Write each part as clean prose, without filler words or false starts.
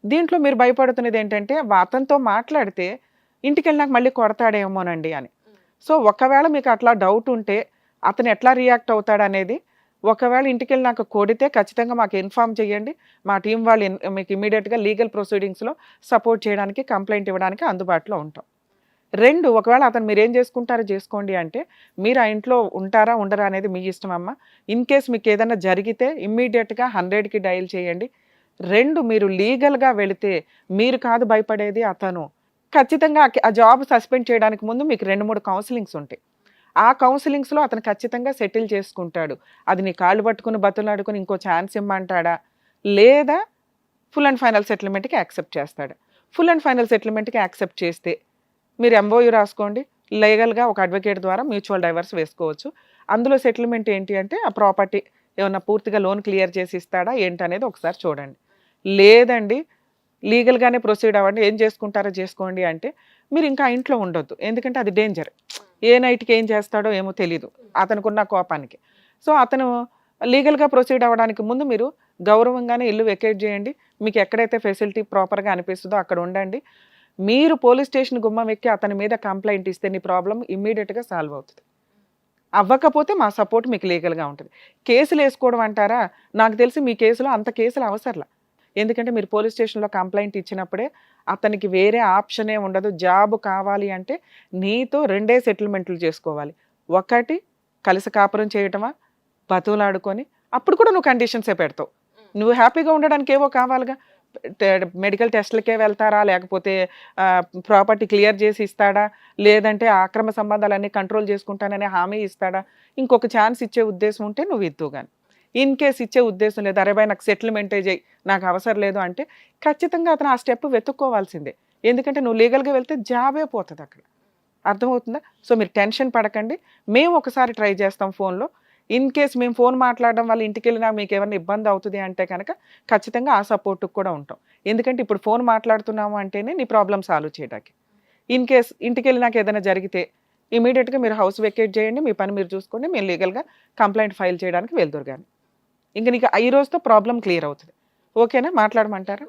దీంట్లో మీరు భయపడుతున్నది ఏంటంటే అతనితో మాట్లాడితే ఇంటికెళ్ళినాక మళ్ళీ కొడతాడేమోనండి అని. సో ఒకవేళ మీకు అట్లా డౌట్ ఉంటే అతను ఎట్లా రియాక్ట్ అవుతాడనేది, ఒకవేళ ఇంటికెళ్ళినాక కొడితే ఖచ్చితంగా మాకు ఇన్ఫార్మ్ చేయండి. మా టీం వాళ్ళు మీకు ఇమీడియట్గా లీగల్ ప్రొసీడింగ్స్లో సపోర్ట్ చేయడానికి, కంప్లైంట్ ఇవ్వడానికి అందుబాటులో ఉంటాం. 2, ఒకవేళ అతను మీరేం చేసుకుంటారో చేసుకోండి అంటే, మీరు ఆ ఇంట్లో ఉంటారా ఉండరా అనేది మీ ఇష్టం అమ్మ. ఇన్ కేస్ మీకు ఏదైనా జరిగితే ఇమ్మీడియట్గా 100కి డయల్ చేయండి. 2, మీరు లీగల్గా వెళితే మీరు కాదు భయపడేది, అతను. ఖచ్చితంగా ఆ జాబ్ సస్పెండ్ చేయడానికి ముందు మీకు 2-3 కౌన్సిలింగ్స్ ఉంటాయి. ఆ కౌన్సిలింగ్స్లో అతను ఖచ్చితంగా సెటిల్ చేసుకుంటాడు. అది నీ కాళ్ళు పట్టుకుని బతులాడుకుని ఇంకో ఛాన్స్ ఇమ్మంటాడా, లేదా ఫుల్ అండ్ ఫైనల్ సెటిల్మెంట్కి యాక్సెప్ట్ చేస్తాడా? ఫుల్ అండ్ ఫైనల్ సెటిల్మెంట్కి యాక్సెప్ట్ చేస్తే మీరు ఎంఓయూ రాసుకోండి. లీగల్గా ఒక అడ్వకేట్ ద్వారా మ్యూచువల్ డైవర్స్ వేసుకోవచ్చు. అందులో సెటిల్మెంట్ ఏంటి అంటే ఆ ప్రాపర్టీ ఏమన్నా పూర్తిగా లోన్ క్లియర్ చేసి ఇస్తాడా ఏంటనేది ఒకసారి చూడండి. లేదండి లీగల్గానే ప్రొసీడ్ అవ్వండి, ఏం చేసుకుంటారో చేసుకోండి అంటే మీరు ఇంకా ఇంట్లో ఉండొద్దు. ఎందుకంటే అది డేంజర్. ఏ నైట్కి ఏం చేస్తాడో ఏమో తెలీదు అతనుకున్న కోపానికి. సో అతను లీగల్గా ప్రొసీడ్ అవ్వడానికి ముందు మీరు గౌరవంగానే ఇల్లు వెకేట్ చేయండి. మీకు ఎక్కడైతే ఫెసిలిటీ ప్రాపర్గా అనిపిస్తుందో అక్కడ ఉండండి. మీరు పోలీస్ స్టేషన్ గుమ్మం ఎక్కి అతని మీద కంప్లైంట్ ఇస్తే నీ ప్రాబ్లం ఇమ్మీడియట్గా సాల్వ్ అవుతుంది. అవ్వకపోతే మా సపోర్ట్ మీకు లీగల్గా ఉంటుంది. కేసులు వేసుకోవడం అంటారా, నాకు తెలిసి మీ కేసులో అంత కేసులు అవసరంలా. ఎందుకంటే మీరు పోలీస్ స్టేషన్లో కంప్లైంట్ ఇచ్చినప్పుడే అతనికి వేరే ఆప్షనే ఉండదు. జాబ్ కావాలి అంటే నీతో 2 సెటిల్మెంట్లు చేసుకోవాలి. ఒకటి కలిసి కాపురం చేయటమా, బతువులాడుకొని, అప్పుడు కూడా నువ్వు కండిషన్సే పెడతావు. నువ్వు హ్యాపీగా ఉండడానికి ఏవో కావాలిగా. మెడికల్ టెస్ట్లకే వెళ్తారా, లేకపోతే ప్రాపర్టీ క్లియర్ చేసి ఇస్తాడా, లేదంటే అక్రమ సంబంధాలన్నీ కంట్రోల్ చేసుకుంటాననే హామీ ఇస్తాడా? ఇంకొక ఛాన్స్ ఇచ్చే ఉద్దేశం ఉంటే నువ్వు ఇద్దు. కానీ ఇన్ కేస్ ఇచ్చే ఉద్దేశం లేదు, అరే బాయ్ నాకు సెటిల్మెంటే చేయి, నాకు అవసరం లేదు అంటే ఖచ్చితంగా అతను ఆ స్టెప్ వెతుక్కోవాల్సిందే. ఎందుకంటే నువ్వు లీగల్గా వెళ్తే జాబే పోతుంది అక్కడ. అర్థమవుతుందా? సో మీరు టెన్షన్ పడకండి. మేము ఒకసారి ట్రై చేస్తాం ఫోన్లో. ఇన్ కేస్ మేము ఫోన్ మాట్లాడడం వల్ల ఇంటికి వెళ్ళినా మీకు ఏమైనా ఇబ్బంది అవుతుంది అంటే కనుక ఖచ్చితంగా ఆ సపోర్ట్కి కూడా ఉంటాం. ఎందుకంటే ఇప్పుడు ఫోన్ మాట్లాడుతున్నాము అంటేనే నీ ప్రాబ్లమ్ సాల్వ్ చేయడానికి. ఇన్ కేస్ ఇంటికి వెళ్ళినాక ఏదైనా జరిగితే ఇమీడియట్గా మీరు హౌస్ వెకేట్ చేయండి, మీ పని మీరు చూసుకోండి, మేము లీగల్గా కంప్లైంట్ ఫైల్ చేయడానికి వెళ్దురు. కానీ ఇంకా నీకు ఈ రోజుతో ప్రాబ్లం క్లియర్ అవుతుంది. ఓకేనా? మాట్లాడమంటారా?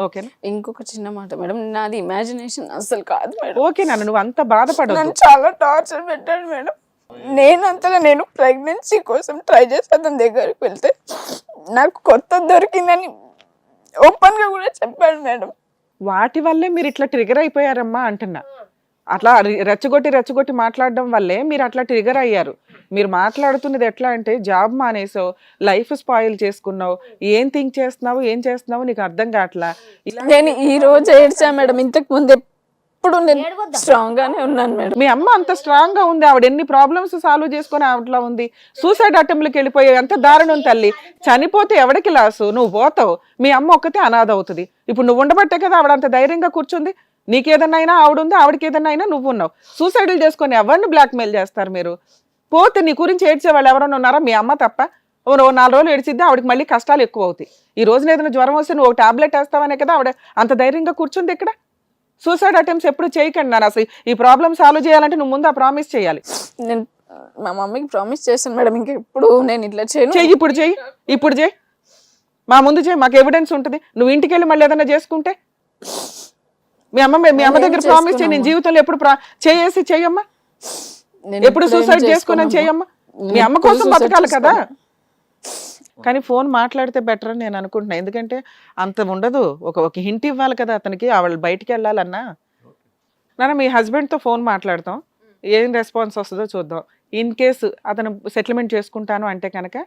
ఓకేనా? ఇంకొక చిన్న మాట మేడం, నాది ఇమాజినేషన్ అసలు కాదు మేడం. ఓకేనా? నువ్వు అంత బాధపడదు. చాలా టార్చర్ పెట్టాడు మేడం. నేను ప్రెగ్నెన్సీ కోసం ట్రై చేసి అతని దగ్గరికి వెళ్తే నాకు కొత్త దొరికిందని ఓపెన్ గా కూడా చెప్పాడు మేడం. వాటి వల్లే మీరు ఇట్లా ట్రిగర్ అయిపోయారమ్మా అంటున్నా. అట్లా రెచ్చగొట్టి మాట్లాడడం వల్లే మీరు అట్లా ట్రిగర్ అయ్యారు. మీరు మాట్లాడుతున్నది ఎట్లా అంటే జాబ్ మానేసావు, లైఫ్ స్పాయిల్ చేసుకున్నావు, ఏం థింక్ చేస్తున్నావు, ఏం చేస్తున్నావు నీకు అర్థం కావట్లా. నేను ఈ రోజు ఏడ్చా మేడం. ఇంతకు ముందు ఎప్పుడు నేను స్ట్రాంగ్ గానే ఉన్నాను మేడం. మీ అమ్మ అంత స్ట్రాంగ్ గా ఉంది, ఆవిడ ఎన్ని ప్రాబ్లమ్స్ సాల్వ్ చేసుకొని అట్లా ఉంది. సూసైడ్ అటెంప్ట్కి వెళ్ళిపోయే ఎంత దారుణం తల్లి. చనిపోతే ఎవరికి లాసు? నువ్వు పోతావు, మీ అమ్మ ఒక్కతే అనాథ అవుతుంది. ఇప్పుడు నువ్వు ఉండబట్టే కదా ఆవిడ అంత ధైర్యంగా కూర్చుంది. నీకేదన్నా అయినా ఆవిడ ఉంది, ఆవిడకి ఏదన్నా అయినా నువ్వు ఉన్నావు. సూసైడ్లు చేసుకొని ఎవరిని బ్లాక్మెయిల్ చేస్తారు మీరు? పోతే నీ గురించి ఏడ్చే వాళ్ళు ఎవరైనా ఉన్నారా? మీ అమ్మ తప్ప. 4 రోజులు ఏడ్చిద్ది, ఆవిడకి మళ్ళీ కష్టాలు ఎక్కువ అవుతాయి. ఈ రోజున ఏదైనా జ్వరం వస్తే నువ్వు ఒక టాబ్లెట్ వేస్తావనే కదా ఆవిడ అంత ధైర్యంగా కూర్చుంది ఇక్కడ. సూసైడ్ అటెంప్ట్స్ ఎప్పుడు చేయకండి. నేను అసలు ఈ ప్రాబ్లమ్ సాల్వ్ చేయాలంటే నువ్వు ముందు ఆ ప్రామిస్ చేయాలి. నేను మా మమ్మీకి ప్రామిస్ చేశాను మేడం, ఇంకా ఇప్పుడు నేను ఇట్లా చేయను. చెయ్యి, ఇప్పుడు చెయ్యి, మా ముందు చెయ్యి, మాకు ఎవిడెన్స్ ఉంటుంది. నువ్వు ఇంటికి వెళ్ళి మళ్ళీ ఏదైనా చేసుకుంటే మీ అమ్మ దగ్గర ప్రామిస్ చేయి. నేను జీవితంలో ఎప్పుడు చెయ్యమ్మా, ఎప్పుడు సూసైడ్ చేసుకున్నాను చెయ్యమ్మా. మీ అమ్మ కోసం బతకాలి కదా. కానీ ఫోన్ మాట్లాడితే బెటర్ అని నేను అనుకుంటున్నా. ఎందుకంటే అంత ఉండదు, ఒక హింట్ ఇవ్వాలి కదా అతనికి, వాళ్ళు బయటికి వెళ్ళాలన్నా. నాన్న మీ హస్బెండ్తో ఫోన్ మాట్లాడతాం, ఏం రెస్పాన్స్ వస్తుందో చూద్దాం. ఇన్ కేసు అతను సెటిల్మెంట్ చేసుకుంటాను అంటే కనుక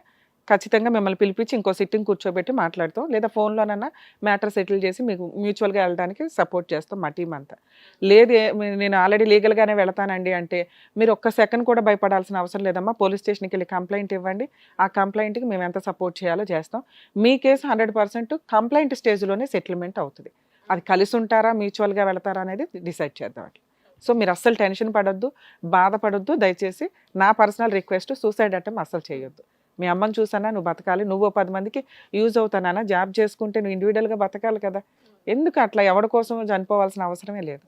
ఖచ్చితంగా మిమ్మల్ని పిలిపించి ఇంకో సిట్టింగ్ కూర్చోబెట్టి మాట్లాడతాం, లేదా ఫోన్లోనన్నా మ్యాటర్ సెటిల్ చేసి మీకు మ్యూచువల్గా వెళ్ళడానికి సపోర్ట్ చేస్తాం మా టీం అంతా. లేదు నేను ఆల్రెడీ లీగల్గానే వెళతానండి అంటే మీరు ఒక్క సెకండ్ కూడా భయపడాల్సిన అవసరం లేదమ్మా. పోలీస్ స్టేషన్కి వెళ్ళి కంప్లైంట్ ఇవ్వండి, ఆ కంప్లైంట్కి మేము ఎంత సపోర్ట్ చేయాలో చేస్తాం. మీ కేసు 100% కంప్లైంట్ స్టేజ్లోనే సెటిల్మెంట్ అవుతుంది. అది కలిసి ఉంటారా, మ్యూచువల్గా వెళతారా అనేది డిసైడ్ చేద్దాం అట్లా. సో మీరు అస్సలు టెన్షన్ పడొద్దు, బాధపడొద్దు. దయచేసి నా పర్సనల్ రిక్వెస్ట్, సూసైడ్ అటెంప్ట్ అస్సలు చేయొద్దు. మీ అమ్మని చూసానా నువ్వు బతకాలి, నువ్వు 10 మందికి యూజ్ అవుతానా, జాబ్ చేసుకుంటే నువ్వు ఇండివిజువల్గా బతకాలి కదా. ఎందుకు అట్లా ఎవరి కోసం చనిపోవాల్సిన అవసరమే లేదు.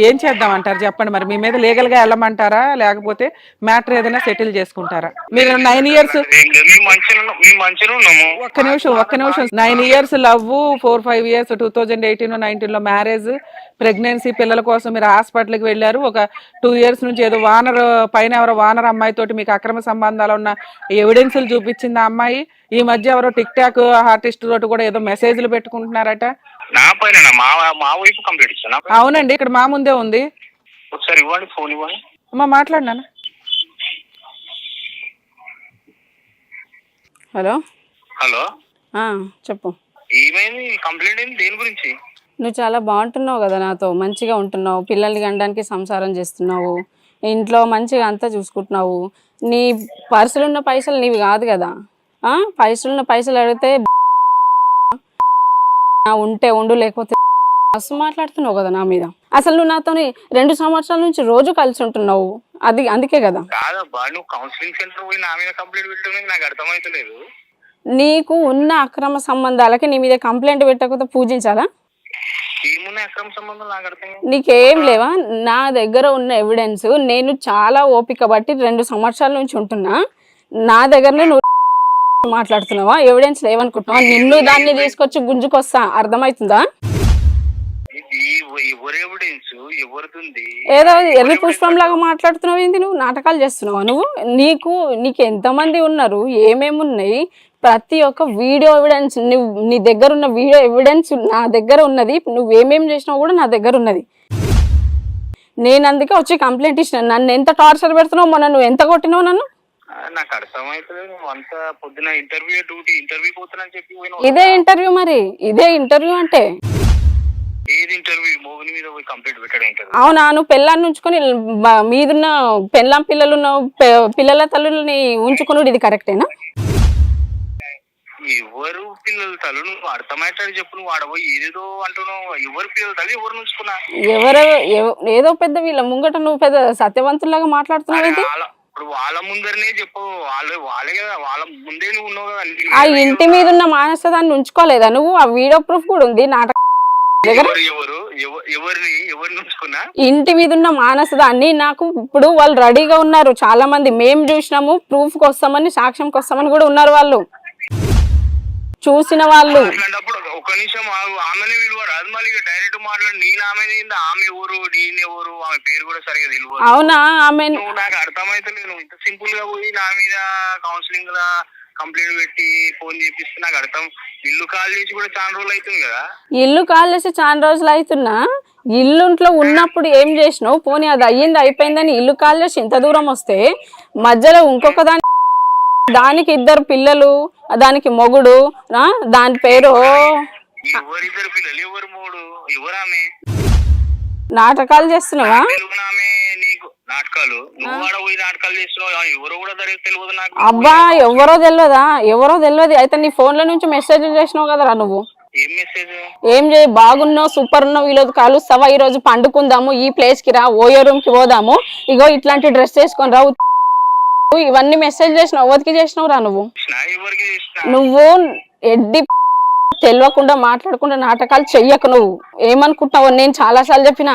ఏం చేద్దామంటారు చెప్పండి మరి? మీ మీద లీగల్ గా వెళ్ళమంటారా లేకపోతే మ్యాటర్ ఏదైనా సెటిల్ చేసుకుంటారా? మీరు 9 ఇయర్స్ ఒక్క నిమిషం 9 ఇయర్స్ లవ్, 4-5 ఇయర్స్ 2018-19 లో మ్యారేజ్, ప్రెగ్నెన్సీ, పిల్లల కోసం మీరు హాస్పిటల్కి వెళ్ళారు. ఒక 2 ఇయర్స్ నుంచి ఏదో వానర్ పైన ఎవరో వానర్ అమ్మాయి తోటి మీకు అక్రమ సంబంధాలు ఉన్న ఎవిడెన్సులు చూపించింది ఆ అమ్మాయి. ఈ మధ్య ఎవరో టిక్ టాక్ ఆర్టిస్ట్ తోటి కూడా ఏదో మెసేజ్లు పెట్టుకుంటున్నారట. నా పైన మా వైపు కంప్లీట్ ఇస్తాను. అవునండి, ఇక్కడ మా ముందే ఉంది. ఒకసారి ఇవ్వండి, ఫోన్ ఇవ్వండి. అమ్మా మాట్లాడినా. హలో హలో, చెప్పు. ఏమైంది? కంప్లైంట్ ఏంది? దేని గురించి? నువ్వు చాలా బాగుంటున్నావు కదా, నాతో మంచిగా ఉంటున్నావు, పిల్లల్ని కనడానికి సంసారం చేస్తున్నావు, ఇంట్లో మంచిగా అంతా చూసుకుంటున్నావు. నీ పర్సులు ఉన్న పైసలు నీవి కాదు కదా. పైసలున్న పైసలు అడిగితే ఉంటే ఉండు లేకపోతే మస్తు మాట్లాడుతున్నావు కదా నా మీద. అసలు నువ్వు నాతో 2 సంవత్సరాల నుంచి రోజు కలిసి ఉంటున్నావు, అది అందుకే కదా. కాదబ్బా, నువ్వు కౌన్సిలింగ్ సెంటర్ పోయి నా మీద కంప్లైంట్ పెట్టడం నాకు అర్థమైతలేదు. నీకు ఉన్న అక్రమ సంబంధాలకి నీ మీద కంప్లైంట్ పెట్టకపోతే పూజించాలా? ఏమున్నాయి అక్రమ సంబంధం? నాకు అర్థం కాదు. నీకేం లేవా? నా దగ్గర ఉన్న ఎవిడెన్స్, నేను చాలా ఓపిక బట్టి 2 సంవత్సరాల నుంచి ఉంటున్నా, నా దగ్గరనే నువ్వు మాట్లాడుతున్నావా? ఎవిడెన్స్ లేవనుకుంటున్నావా? నిన్ను దాన్ని తీసుకొచ్చి గుంజుకొస్తా, అర్థమవుతుందా? ఎవరు ఎవిడెన్స్? ఎవరిది? ఏదో ఎర్రి పుష్పం లాగా మాట్లాడుతున్నావు ఏంది? నువ్వు నాటకాలు చేస్తున్నావా? నీకు ఎంతమంది ఉన్నారు, ఏమేమి ఉన్నాయి? ప్రతి ఒక్క వీడియో ఎవిడెన్స్, నీ దగ్గర ఉన్న వీడియో ఎవిడెన్స్ నా దగ్గర ఉన్నది. నువ్వేమేం చేసినావు కూడా నా దగ్గర ఉన్నది. నేను అందుకే వచ్చి కంప్లైంట్ ఇచ్చిన. నన్ను ఎంత టార్చర్ పెడుతున్నావు, మొన్న నువ్వు ఎంత కొట్టినావు నన్ను? నాకు అర్థమైతలేదు. అంత పొద్దున ఇంటర్వ్యూ పోతానని చెప్పి ఇదే ఇంటర్వ్యూ మరి, ఇదే ఇంటర్వ్యూ అంటే. ఏది ఇంటర్వ్యూ? మోగిని మీద పోయి కంప్లైంట్ పెట్టడం ఇంటర్వ్యూ? అవునా? నువ్వు పెళ్ళాన్ని ఉంచుకొని మీదున్న పెళ్ళాం పిల్లలున్న పిల్లల తల్లుల్ని ఉంచుకున్నాడు, ఇది కరెక్టేనా? ఎవరు పిల్లల తల్లు? నువ్వు అర్థమయ్యేటట్టు చెప్పు. నువ్వు ఆడపోయి ఏదేదో అంటున్నావు. ఎవరు పిల్లల తల్లి? ఎవరు నుంచుకున్నా? ఏదో పెద్ద వీళ్ళ ముంగట నువ్వు పెద్ద సత్యవంతుల్లాగా మాట్లాడుతున్నావు. ఇప్పుడు వాళ్ళ ముందరనే చెప్పు. వాళ్ళే కదా, వాళ్ళ ముందే నువ్వు ఉన్నావు కదా. ఆ ఇంటి మీద ఉన్న మానస దాన్ని ఉంచుకోలేదా నువ్వు? ఆ వీడియో ప్రూఫ్ కూడా ఉంది నాటక దగ్గర. ఇంటి మీద ఉన్న మానస దాన్ని నాకు ఇప్పుడు వాళ్ళు రెడీగా ఉన్నారు చాలా మంది. మేము చూసినాము, ప్రూఫ్ కి వస్తామని, సాక్ష్యంకి వస్తామని కూడా ఉన్నారు వాళ్ళు, చూసిన వాళ్ళు. ఒక నిమిషం ఆమెనే విలువరు. అది మళ్ళీ డైరెక్ట్ మాట్లాడి నేను ఆమె ఎవరు, నేను ఎవరు, ఆమె పేరు కూడా సరిగా తెలియదు. అవునా? ఆమె నాకు అర్థమైతలేదు. ఇంత సింపుల్ గా పోయి నా మీద కౌన్సిలింగ్ లా కంప్లైంట్ పెట్టి ఫోన్ చేపిస్తే నాకు అర్థం. ఇల్లు కాల్ చేసి కూడా చాలా రోజులు అవుతుంది కదా. ఇల్లు కాల్ చేసి చాలా రోజులు అవుతున్నా, ఇల్లుంట్లో ఉన్నప్పుడు ఏం చేసినావు? పోనీ అది అయ్యింది అయిపోయిందని ఇల్లు కాల్ చేసి ఇంత దూరం వస్తే, మధ్యలో ఇంకొక దానికి 2 పిల్లలు, దానికి మొగుడు, దాని పేరు ఎవరిద్దరు పిల్లలు, ఎవరు మూడు, ఎవరామె? నాటకాలు చేస్తున్నావా? నాటకాలు నువ్వు ఆడ పోయి నాటకాలు చేస్తున్నావు. ఎవరో కూడా తెలియదు నాకు. అబ్బా, ఎవరో తెలియదా? ఎవరో తెలియదు. అయితే నీ ఫోన్ లో నుంచి మెసేజ్ చేసినావు కదరా నువ్వు. ఏం మెసేజ్? ఏం చేయి, బాగున్నావు, సూపర్ ఉన్నావు, ఈరోజు కలుస్తావా, ఈ రోజు పండుకుందాము, ఈ ప్లేస్ కి రా, ఓయో రూమ్ కి పోదాము, ఇగో ఇట్లాంటి డ్రెస్ వేసుకొని రా, ఇవన్నీ మెసేజ్ చేసినావు. ఎవరికి చేసినావు రా నువ్వు? నువ్వు ఎడ్డి తెలియకుండా మాట్లాడకుండా నాటకాలు చెయ్యకు. నువ్వు ఏమనుకుంటున్నావు? నేను చాలా సార్లు చెప్పినా,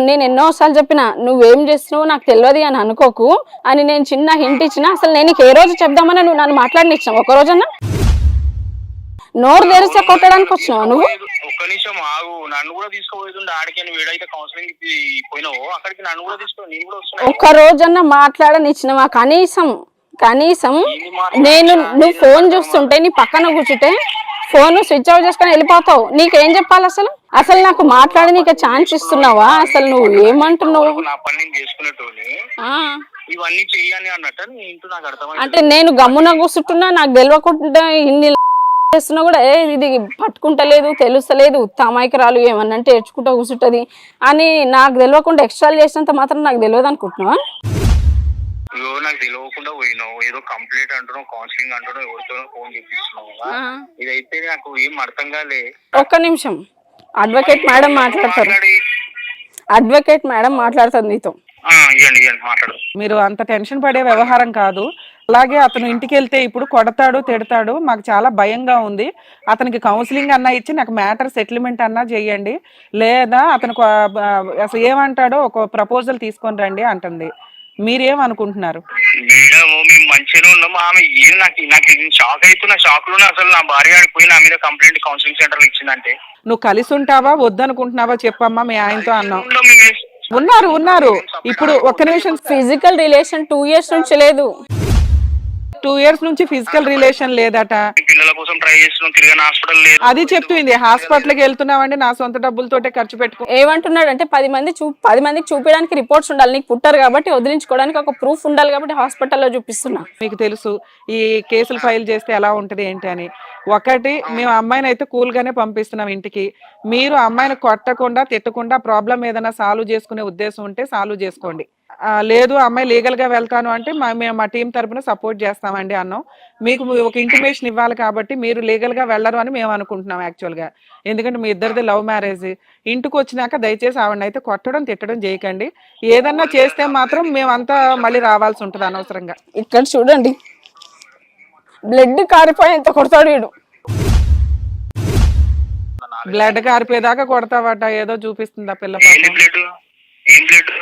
నేను ఎన్నోసార్లు చెప్పినా, నువ్వేం చేస్తున్నావు నాకు తెలియదు అని అనుకోకు అని నేను చిన్న హింట్ ఇచ్చినా. అసలు నేను ఏ రోజు చెప్దామని నువ్వు నన్ను మాట్లాడినిచ్చావు? ఒక రోజన్నా నోరు తెరిస్తే కొట్టడానికి వచ్చినావు నువ్వు? ఒక్క నిమిషం ఆగు. నన్ను కూడా తీసుకోబోతుండే ఆడికి. వీడైతే కౌన్సిలింగ్ పోయినావు అక్కడికి, నన్ను కూడా తీసుకో. నేను కూడా వస్తున్నా. ఒక్క రోజన్నా మాట్లాడనిచ్చినవా? కనీసం నువ్వు ఫోన్ చూస్తుంటే, నీ పక్కన కూర్చుంటే ఫోన్ స్విచ్ ఆఫ్ చేసుకొని వెళ్ళిపోతావు. నీకేం చెప్పాలి అసలు? నాకు మాట్లాడి నీకు ఛాన్స్ ఇస్తున్నావా? అసలు నువ్వు ఏమంటున్నావు? ఇవన్నీ చెయ్యాలి అన్నట్టు నాకు అర్థం. అంటే నేను గమ్మున కూర్చుంటున్నా, నాకు తెలియకుండా ఇన్ని చేస్తున్నా కూడా ఇది పట్టుకుంటలేదు, తెలుస్తలేదు, ఉత్తమాయికరాలు ఏమన్నంటే ఏడ్చుకుంటా కూర్చుంటది అని నాకు తెలియకుండా ఎక్స్ట్రా చేసినంత మాత్రం నాకు తెలియదు అనుకుంటున్నావా? నాకు తెలియకుండా పోయినావు, ఏదో కంప్లీట్ అంటున్నావు, కౌన్సిలింగ్ అంటున్నావు, ఎవరితో ఫోన్ చేపిస్తున్నావు. ఇదైతే నాకు ఏం అర్థం కాలే. ఒక్క నిమిషం, అడ్వకేట్ మేడం మాట్లాడతారు. అడ్వకేట్ మేడం మాట్లాడతారు నీతో. మీరు అంత టెన్షన్ పడే వ్యవహారం కాదు. అలాగే అతను ఇంటికి వెళ్తే ఇప్పుడు కొడతాడు తిడతాడు, మాకు చాలా భయంగా ఉంది. అతనికి కౌన్సిలింగ్ అన్నా ఇచ్చి నాకు మ్యాటర్ సెటిల్మెంట్ అన్నా చేయండి, లేదా అతను అసలు ఏమంటాడో ఒక ప్రపోజల్ తీసుకొని రండి అంటుంది. మీరేమనుకుంటున్నారు? మేడం మేము మంచిగానే ఉన్నాము. ఆమె ఏం నాకు షాక్ అవుతున్నా, షాక్ లోనే అసలు నా భార్య ఆడిపోయి నా మీద కంప్లైంట్ కౌన్సిలింగ్ సెంటర్ ఇచ్చిందంటే. నువ్వు కలిసి ఉంటావా వద్దనుకుంటున్నావా చెప్పమ్మా మీ ఆయనతో అన్నావు. మేము ఉన్నారు ఇప్పుడు ఒక్క నిమిషం. ఫిజికల్ రిలేషన్ 2 years నుంచి లేదు. 2 years నుంచి ఫిజికల్ రిలేషన్ లేదట. పిల్లల కోసం ట్రై చేస్తున్నాం, తిరిగిన హాస్పిటల్ లేదు. అది చెప్తుంది, హాస్పిటల్కి వెళ్తున్నావండి నా సొంత డబ్బులతోటే ఖర్చు పెట్టుకో. ఏమంటున్నాడు అంటే 10 మందికి చూపించడానికి రిపోర్ట్స్ ఉండాలి, నీకు పుట్టారు కాబట్టి వదిలించుకోవడానికి ఒక ప్రూఫ్ ఉండాలి కాబట్టి హాస్పిటల్లో చూపిస్తున్నా. మీకు తెలుసు ఈ కేసులు ఫైల్ చేస్తే ఎలా ఉంటది ఏంటి అని. ఒకటి, మేము అమ్మాయిని అయితే కూల్ గానే పంపిస్తున్నాం ఇంటికి. మీరు అమ్మాయిని కొట్టకుండా తిట్టకుండా ప్రాబ్లం ఏదైనా సాల్వ్ చేసుకునే ఉద్దేశం ఉంటే సాల్వ్ చేసుకోండి. లేదు అమ్మాయి లీగల్ గా వెళ్తాను అంటే మేము మా టీం తరపున సపోర్ట్ చేస్తామండి అన్నాం. మీకు ఒక ఇంటిమేషన్ ఇవ్వాలి కాబట్టి మీరు లీగల్ గా వెళ్ళరు అని మేము అనుకుంటున్నాం యాక్చువల్ గా. ఎందుకంటే మీ ఇద్దరిది లవ్ మ్యారేజ్. ఇంటికి వచ్చినాక దయచేసి ఆవిడని అయితే కొట్టడం తిట్టడం చేయకండి. ఏదన్నా చేస్తే మాత్రం మేమంతా మళ్ళీ రావాల్సి ఉంటుంది అనవసరంగా. ఇక్కడ చూడండి, బ్లడ్ కారిపోయి ఎంత కొడతాడు వీడు. బ్లడ్ కారిపోయేదాకా కొడతావట, ఏదో చూపిస్తుంది ఆ పిల్ల. ఏం బ్లడ్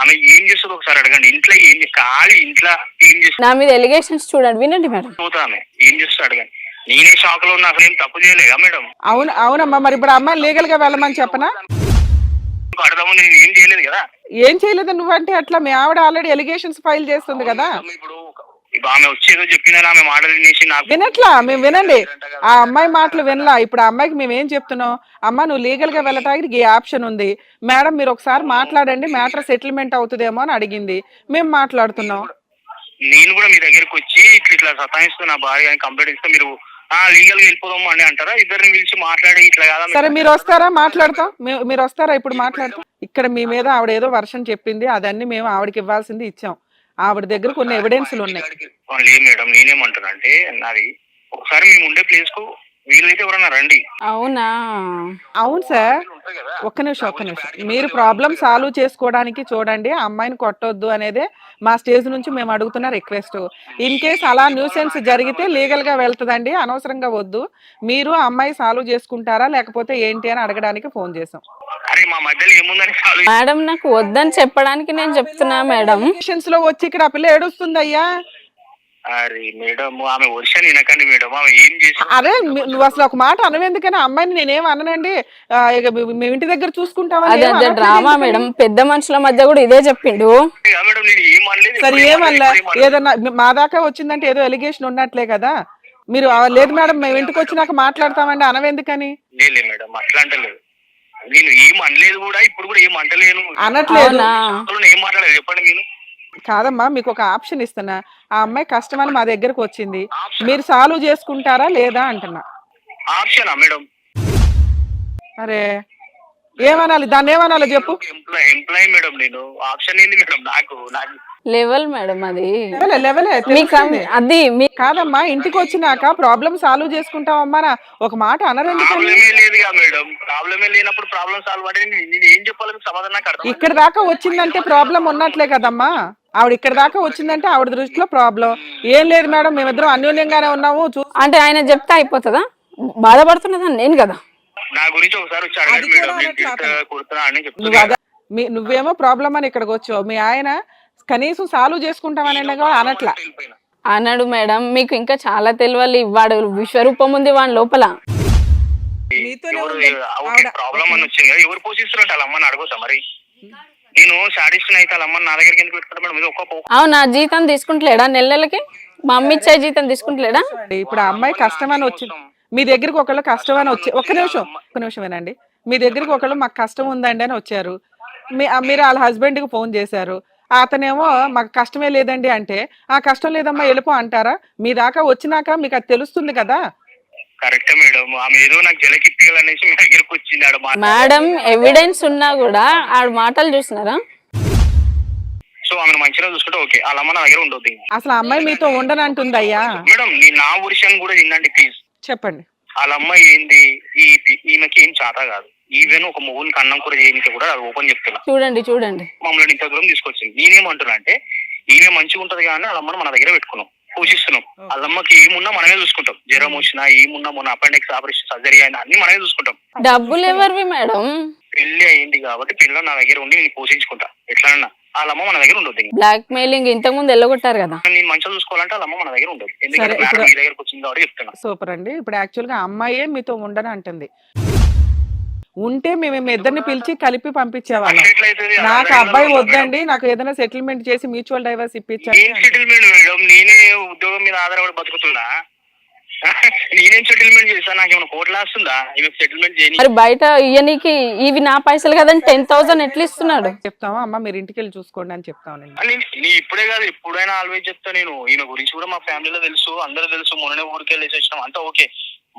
ఆమె ఏం చేస్తుంది ఒకసారి అడగండి. ఇంట్లో ఇంట్లో ఏం చేస్తుంది? నా మీద ఎలిగేషన్స్ చూడండి, వినండి మేడం. ఆమె ఏం చేస్తుంది అడగండి. నేనే షాక్ లో ఉన్నా, అసలు ఏం తప్పు చేయలేదా మేడం? అవునమ్మా, మరి ఇప్పుడు అమ్మాయి లీగల్ గా వెళ్ళమని చెప్పనా? అడదాము, నేను ఏం చేయలేదు కదా. ఏం చేయలేదు నువ్వంటే అట్లా? మీ ఆవిడ ఆల్రెడీ ఎలిగేషన్స్ ఫైల్ చేస్తుంది కదా. ఇప్పుడు ఆమె వచ్చేదో చెప్పిందని ఆమె మాటలు వినేసి నాకు వినట్లా. మేము వినండి, ఆ అమ్మాయి మాటలు వినలా. ఇప్పుడు ఆ అమ్మాయికి మేము ఏం చెప్తున్నాం, అమ్మ నువ్వు లీగల్ గా వెళ్ళటానికి ఈ ఆప్షన్ ఉంది మేడం, మీరు ఒకసారి మాట్లాడండి, మ్యాటర్ సెటిల్మెంట్ అవుతుందేమో అని అడిగింది. మేము మాట్లాడుతున్నాం. నేను కూడా మీ దగ్గరకు వచ్చి ఇట్లా సతాయిస్తూ నా భార్య కంప్లైంట్ ఇస్తే మీరు లీగల్ గా వెళ్ళిపోదాము అని అంటారా? ఇద్దరిని పిలిచి మాట్లాడి ఇట్లా కదా. సరే మీరు వస్తారా, మాట్లాడతాం. మీరు వస్తారా ఇప్పుడు మాట్లాడతాం. ఇక్కడ మీ మీద ఆవిడ ఏదో వర్షన్ చెప్పింది, అదన్నీ మేము ఆవిడకి ఇవ్వాల్సింది ఇచ్చాం. ఆవిడ దగ్గర కొన్ని ఎవిడెన్స్లు ఉన్నాయి. లేదు మేడం, నేనేమంటున్నా అంటే నాది ఒకసారి మేము ఉండే ప్లేస్ కు వీలైతే ఎవరన్నా రండి. అవునా? అవును సార్, ఒక్క నిమిషం. మీరు ప్రాబ్లం సాల్వ్ చేసుకోవడానికి చూడండి, ఆ అమ్మాయిని కొట్టొద్దు అనేదే మా స్టేజ్ నుంచి మేము అడుగుతున్న రిక్వెస్ట్. ఇన్ కేస్ అలా న్యూసెన్స్ జరిగితే లీగల్ గా వెళ్తుందండి, అనవసరంగా వద్దు. మీరు ఆ అమ్మాయి సాల్వ్ చేసుకుంటారా లేకపోతే ఏంటి అని అడగడానికి ఫోన్ చేసాం. మేడం నాకు వద్దని చెప్పడానికి నేను చెప్తున్నా మేడం. లో వచ్చి ఇక్కడ ఆ పిల్ల ఏడుస్తుంది అయ్యా. అరే మేడం, ఆమె వర్షం వినకండి మేడం, ఆమె ఏం చేసి. అరే నువ్వు అసలు ఒక మాట అనవెందుకని, అమ్మాయిని నేనేం అననండి, మేము ఇంటి దగ్గర చూసుకుంటామా. అదే డ్రామా మేడం, పెద్ద మనుషుల మధ్య కూడా ఇదే చెప్పిండు. సరే ఏమల్లా, ఏదన్నా మా దాకా వచ్చిందంటే ఏదో ఎలిగేషన్ ఉన్నట్లే కదా. మీరు లేదు మేడం మేము ఇంటికి వచ్చినాక మాట్లాడతామండి అనవెందుకని. లేదు మేడం, అట్లా అంటలేదు. నేను ఏం అనలేదు కూడా, ఇప్పుడు కూడా ఏం అంటలేను. అనట్లేదు, ఏం మాట్లాడలేదు చెప్పండి. నేను కాదమ్మా, మీకు ఒక ఆప్షన్ ఇస్తున్నా. ఆ అమ్మాయి కష్టమని మా దగ్గరకు వచ్చింది, మీరు సాల్వ్ చేసుకుంటారా లేదా అంటున్నా. ఆప్షనా మేడం? అరే ఏమనాలి, దాన్ని ఏమనాలి చెప్పు. ఎంప్లాయ్ మేడం, నేను ఆప్షన్ ఏంది మేడం? నాకు లెవెల్ మేడం అది. లెవెల్ అది కాదమ్మా, ఇంటికి వచ్చినాక ప్రాబ్లం సాల్వ్ చేసుకుంటామమ్మా ఒక మాట అనరు. లేదుగా మేడం, ప్రాబ్లమే లేనప్పుడు ప్రాబ్లం సాల్వ్ అంటే నేను ఏం చెప్పాలి సమాధానం? ఇక్కడ దాకా వచ్చిందంటే ప్రాబ్లం ఉన్నట్లే కదమ్మా. ఆవిడ ఇక్కడ దాకా వచ్చిందంటే ఆవిడ దృష్టిలో ప్రాబ్లం ఏం లేదు మేడం, మేమిద్దరం అన్యోన్యంగానే ఉన్నాము అంటే ఆయన చెప్తే అయిపోతుందా? బాధపడుతున్నదని నేను కదా. నా గురించి ఒకసారి వచ్చి అడగండి మేడం. నువ్వేమో ప్రాబ్లం అని ఇక్కడికి వచ్చావు, మీ ఆయన కనీసం సాల్వ్ చేసుకుంటామని అనట్లా. అన్నాడు మేడం, మీకు ఇంకా చాలా తెలియాలి. వాడు విశ్వరూపం ఉంది వాడి లోపల. ప్రాబ్లం అని వచ్చింది కదా, ఎవరు పోషిస్తున్నట్టు వాళ్ళ అమ్మని అడగొద్దా మరి? నేను సాడిస్తున్నా అయితే వాళ్ళ అమ్మని నా దగ్గరికి ఎందుకు పెట్టుకుంటా మేడం? అవునా, జీతం తీసుకుంటలేడా? నెలకి మా అమ్మ ఇచ్చే జీతం తీసుకుంటలేడా? ఇప్పుడు ఆ అమ్మాయి కష్టమని వచ్చింది మీ దగ్గరికి, ఒకళ్ళు కష్టమని వచ్చి ఒక్క నిమిషం వినండి. మీ దగ్గరికి ఒకళ్ళు మాకు కష్టం ఉందండి అని వచ్చారు, మీరు వాళ్ళ హస్బెండ్ కి ఫోన్ చేశారు. అతనేమో మాకు కష్టమే లేదండి అంటే, ఆ కష్టం లేదమ్మా వెళ్ళిపో అంటారా? మీ దాకా వచ్చినాక మీకు అది తెలుస్తుంది కదా. కరెక్ట్ మేడం, ఆమె ఏదో నాకు జలకిప్పాలనేసి మీ దగ్గరకు వచ్చింది మేడం. ఎవిడెన్స్ ఉన్నా కూడా ఆడ మాటలు చూసినారా? సో ఆమెను మంచిగా చూసుకుంటే ఓకే, వాళ్ళ అమ్మ నా దగ్గర ఉండొద్దు. అసలు అమ్మాయి మీతో ఉండనంటుంది అయ్యా. మేడం నా వర్షన్ కూడా వినండి ప్లీజ్. చెప్పండి. వాళ్ళ అమ్మాయి ఏంది, ఈమెకి ఏం చాతా కాదు. ఈవెన్ ఒక మొగునికి అన్నం కూడా చేయడానికి కూడా అది ఓపెన్ చెప్తున్నా. చూడండి మమ్మల్ని ఇంత దూరం తీసుకొచ్చింది. నేనేమంటున్నా అంటే ఈమె మంచిగా ఉంటది కానీ వాళ్ళ అమ్మను మన దగ్గర పెట్టుకున్నాం, పోషిస్తున్నాం. వాళ్ళమ్మకి ఏమున్నా మనమే చూసుకుంటాం. జ్వరం వచ్చినా ఏమున్నా, మొన్న అపెండిక్స్ ఆపరేషన్ సర్జరీ అయినా అన్ని మనమే చూసుకుంటాం. డబ్బులు ఎవరివి మేడం? పెళ్లి అయింది కాబట్టి పిల్లలు నా దగ్గర ఉండి నేను పోషించుకుంటా. ఎట్లన్నా వాళ్ళమ్మ మన దగ్గర ఉండొద్దు. బ్లాక్ మెయిలింగ్ ఇంతకు ముందు వెళ్ళగొట్టారు కదా. నేను మంచిగా చూసుకోవాలంటే వాళ్ళమ్మ మన దగ్గర ఉండదు. ఎందుకంటే మేడం మీ దగ్గరకు వచ్చింది కాబట్టి చెప్తున్నా. సూపర్ అండి. ఇప్పుడు యాక్చువల్ గా అమ్మాయే మీతో ఉండని అంటుంది. ఉంటే మేము ఇద్దరిని పిలిచి కలిపి పంపించేవాళ్ళం. నాకు అబ్బాయి వద్దండి, నాకు ఏదైనా సెటిల్మెంట్ చేసి మ్యూచువల్ డైవర్స్ ఇప్పించాలి. సెటిల్మెంట్ మేడం, నేనే ఉద్యోగం మీద ఆధారపడి బతుకుతున్నా. నేనేం సెటిల్మెంట్ చేస్తాను? నాకు ఏమైనా కోట్లు వస్తుందా సెటిల్మెంట్ చేయని? మరి బయట ఇయనికి ఇవి నా పైసలు కదండి 10,000 ఎట్లా ఇస్తున్నాడు? చెప్తావా అమ్మ, మీరు ఇంటికి వెళ్ళి చూసుకోండి అని చెప్తాను. నీ ఇప్పుడే కాదు ఎప్పుడైనా ఆల్వేజ్ చెప్తా నేను. ఈమె గురించి కూడా మా ఫ్యామిలీలో తెలుసు, అందరూ తెలుసు. మొన్ననే ఊరికి వెళ్ళేసి వచ్చినాం, అంతా ఓకే.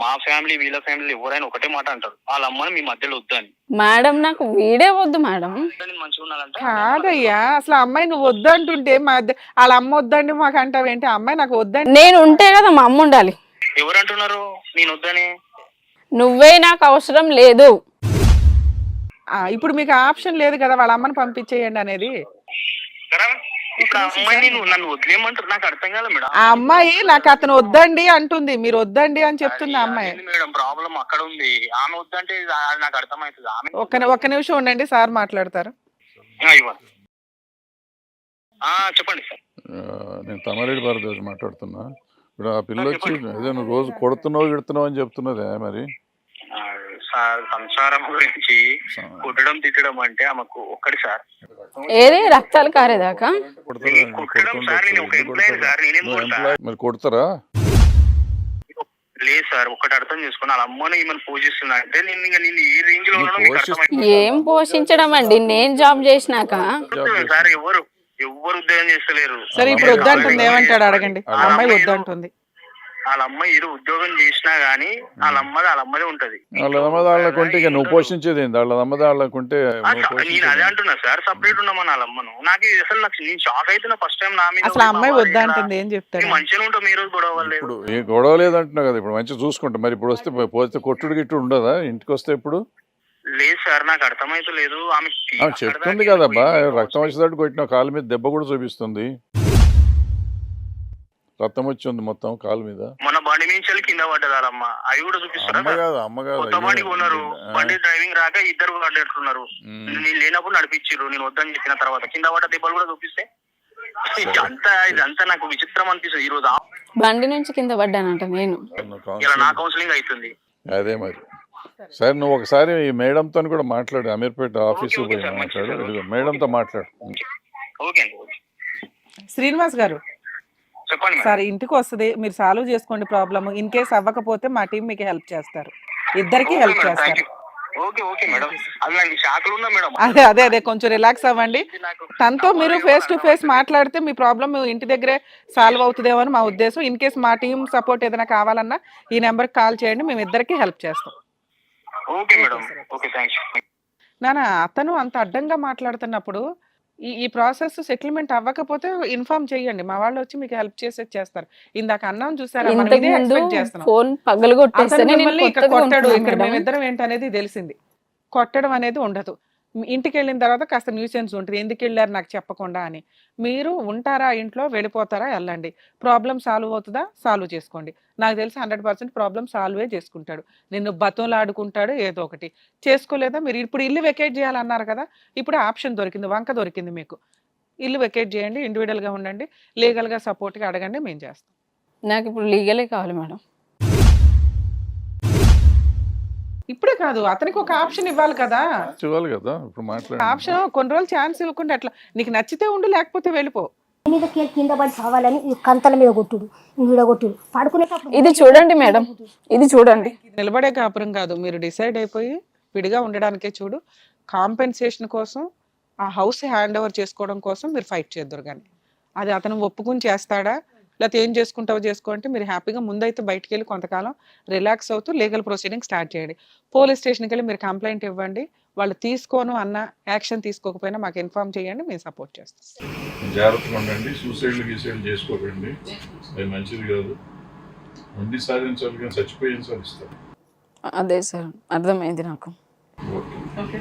మా ఫ్యామిలీ వీళ్ళ ఫ్యామిలీ ఎవరైనా ఒకటే మాట అంటారు, వాళ్ళ అమ్మని మీ మధ్యలో వద్దని. మేడం నాకు వీడే వద్దు మేడం. మంచిగా ఉండాలంటే కాదయ్యా, అసలు అమ్మాయి నువ్వు వద్దంటుంటే వాళ్ళ అమ్మ వద్దండి మాకు అంటావేంటి? అమ్మాయి నాకు వద్దండి. నేను ఉంటే కదా మా అమ్మ ఉండాలి. ఎవరు అంటున్నారు నేను వద్దని? నువ్వే నాకు అవసరం లేదు. ఇప్పుడు మీకు ఆప్షన్ లేదు కదా వాళ్ళ అమ్మని పంపించేయండి అనేది. ఇప్పుడు అమ్మాయి నన్ను వదిలేయమంటారు, నాకు అర్థం కాదు మేడం. ఆ అమ్మాయి నాకు అతను వద్దండి అంటుంది, మీరు వద్దండి అని చెప్తుంది అమ్మాయి. మేడం ప్రాబ్లం అక్కడ ఉంది. ఆమె వద్దంటే నాకు అర్థమవుతుంది. ఆమె ఒక్క నిమిషం ఉండండి, సార్ మాట్లాడతారు. చెప్పండి సార్. నేను తమారెడ్డి భారద్వాజ్ మాట్లాడుతున్నా. ఇప్పుడు ఆ పిల్ల వచ్చి ఏదైనా రోజు కొడుతున్నావు గిడుతున్నావు అని చెప్తున్నదే మరి. సార్ సంసారం గురించి కొట్టడం తిట్టడం అంటే ఆమెకు ఒక్కటి సార్. ఏది రక్తాలు కారేదాకా మరి కొడతారా? లేదు సార్, ఒక్కటి అర్థం చేసుకుని వాళ్ళ అమ్మని ఈమెను పోషిస్తున్నా అంటే నేను ఏ రేంజ్ లో ఏం పోషించడం అండి, నేను జాబ్ చేసినాక. సార్ ఎవరు ఉద్యోగం చేస్తలేరు. సరే ఇప్పుడు వద్దంటుంది, ఏమంటాడు అడగండి. అమ్మాయి వద్దంటుంది. వాళ్ళ అమ్మాయి ఏదో ఉద్యోగం చేసినా గానీ వాళ్ళ అమ్మదే ఉంటది. వాళ్ళ అమ్మదాళ్ళకుంటే ఇక నువ్వు పోషించేది ఏంటి? వాళ్ళ అమ్మదాళ్ళకుంటే నేను అదే అంటున్నా సార్, సపరేట్ ఉన్నామని వాళ్ళ అమ్మను. నాకు అసలు నేను షాక్ అవుతున్నా ఫస్ట్ టైం. నా మీద అసలు అమ్మాయి వద్దంటుంది, ఏం చెప్తాను? మంచిగా ఉంటాం, ఈ రోజు గొడవ లేదు. ఇప్పుడు ఏ గొడవ లేదంటున్నావు కదా, ఇప్పుడు మంచిగా చూసుకుంటా. మరి ఇప్పుడు పోతే కొట్టుడు గిట్టు ఉండదా ఇంటికి వస్తే? ఇప్పుడు లేదు సార్, నాకు అర్థమైతలేదు. ఆమె చెప్తుంది కదబ్బా, రక్తం వచ్చేటట్టు కొట్టిన కాలు మీద దెబ్బ కూడా చూపిస్తుంది, రక్తం వచ్చి ఉంది మొత్తం కాలు మీద. మన బండి మించాలి కింద పడ్డది వాళ్ళమ్మ, అవి కూడా చూపిస్తారు. అమ్మ కాదు, కొత్త బండి కొన్నారు, బండి డ్రైవింగ్ రాక ఇద్దరు అడ్డేస్తున్నారు. నేను లేనప్పుడు నడిపించారు, నేను వద్దని చెప్పిన తర్వాత కింద పడ్డ దెబ్బలు కూడా చూపిస్తే ఇదంతా నాకు విచిత్రం అనిపిస్తుంది. ఈ రోజు బండి నుంచి కింద పడ్డానంట నేను. ఇలా నా కౌన్సిలింగ్ అవుతుంది. అదే మరి. సరే నువ్వు ఒకసారి ఈ మేడంతో కూడా మాట్లాడు, అమీర్పేట ఆఫీసు పోయి మాట్లాడు, మేడంతో మాట్లాడు. ఓకే శ్రీనివాస్ గారు చెప్పండి సార్, ఇంటికి వస్తుంది, మీరు సాల్వ్ చేసుకోండి ప్రాబ్లమ్. ఇన్ కేస్ అవ్వకపోతే మా టీం మీకు హెల్ప్ చేస్తారు, ఇద్దరికి హెల్ప్ చేస్తారు. అదే కొంచెం రిలాక్స్ అవ్వండి. తనతో మీరు ఫేస్ టు ఫేస్ మాట్లాడితే మీ ప్రాబ్లమ్ ఇంటి దగ్గరే సాల్వ్ అవుతుందేమో అని మా ఉద్దేశం. ఇన్ కేస్ మా టీం సపోర్ట్ ఏదైనా కావాలన్నా ఈ నెంబర్కి కాల్ చేయండి, మేము ఇద్దరికి హెల్ప్ చేస్తాం. నానా, అతను అంత అడ్డంగా మాట్లాడుతున్నప్పుడు ఈ ప్రాసెస్ సెటిల్మెంట్ అవ్వకపోతే ఇన్ఫార్మ్ చేయండి, మా వాళ్ళు వచ్చి మీకు హెల్ప్ చేస్తారు. ఇందాక అన్నాం చూసారా, కొట్టాడు. ఇక్కడ మేమిద్దరం ఏంటనేది తెలిసింది. కొట్టడం అనేది ఉండదు. ఇంటికి వెళ్ళిన తర్వాత కాస్త న్యూసెన్స్ ఉంటుంది, ఎందుకు వెళ్ళారు నాకు చెప్పకుండా అని. మీరు ఉంటారా ఇంట్లో, వెళ్ళిపోతారా, వెళ్ళండి. ప్రాబ్లం సాల్వ్ అవుతుందా, సాల్వ్ చేసుకోండి. నాకు తెలిసి 100% ప్రాబ్లం సాల్వే చేసుకుంటాడు. నిన్ను బతులాడుకుంటాడు, ఏదో ఒకటి. చేసుకోలేదా మీరు ఇప్పుడు ఇల్లు వెకేట్ చేయాలన్నారు కదా, ఇప్పుడు ఆప్షన్ దొరికింది, వంక దొరికింది మీకు. ఇల్లు వెకేట్ చేయండి, ఇండివిడువల్గా ఉండండి, లీగల్గా సపోర్ట్గా అడగండి, మేము చేస్తాం. నాకు ఇప్పుడు లీగలే కావాలి మేడం. ఇప్పుడే కాదు, అతనికి ఒక ఆప్షన్ ఇవ్వాలి కదా. ఆప్షన్ కొన్ని రోజులు ఛాన్స్ ఇవ్వకుండా ఎట్లా? నీకు నచ్చితే ఉండు, లేకపోతే వెళ్ళిపో. కింద పడి కావాలని కంతల మీద కొట్టుడు, కొట్టుడు పడుకునేటప్పుడు. ఇది చూడండి మేడం, ఇది చూడండి. నిలబడే కాపురం కాదు, మీరు డిసైడ్ అయిపోయి విడిగా ఉండడానికే చూడు. కాంపెన్సేషన్ కోసం, ఆ హౌస్ హ్యాండ్ ఓవర్ చేసుకోవడం కోసం మీరు ఫైట్ చేద్దరు. కానీ అది అతను ఒప్పుకుని చేస్తాడా, లేకపోతే ఏం చేసుకుంటావో చేసుకో అంటే మీరు హ్యాపీగా ముందైతే బయటికి వెళ్ళి కొంతకాలం రిలాక్స్ అవుతూ లీగల్ ప్రొసీడింగ్ స్టార్ట్ చేయండి. పోలీస్ స్టేషన్కి వెళ్ళి మీరు కంప్లైంట్ ఇవ్వండి. వాళ్ళు తీసుకోను అన్న, యాక్షన్ తీసుకోకపోయినా మాకు ఇన్ఫార్మ్ చేయండి, మేము సపోర్ట్ చేస్తాం. జాగ్రత్తగా ఉండండి, సూసైడ్లు చేసుకోకండి, అది మంచిది కాదు. ఉండి సాధించాలి కానీ చచ్చిపోయి సాధిస్తారు. అదే సార్, అర్థమైంది నాకు. ఓకే. ఓకే.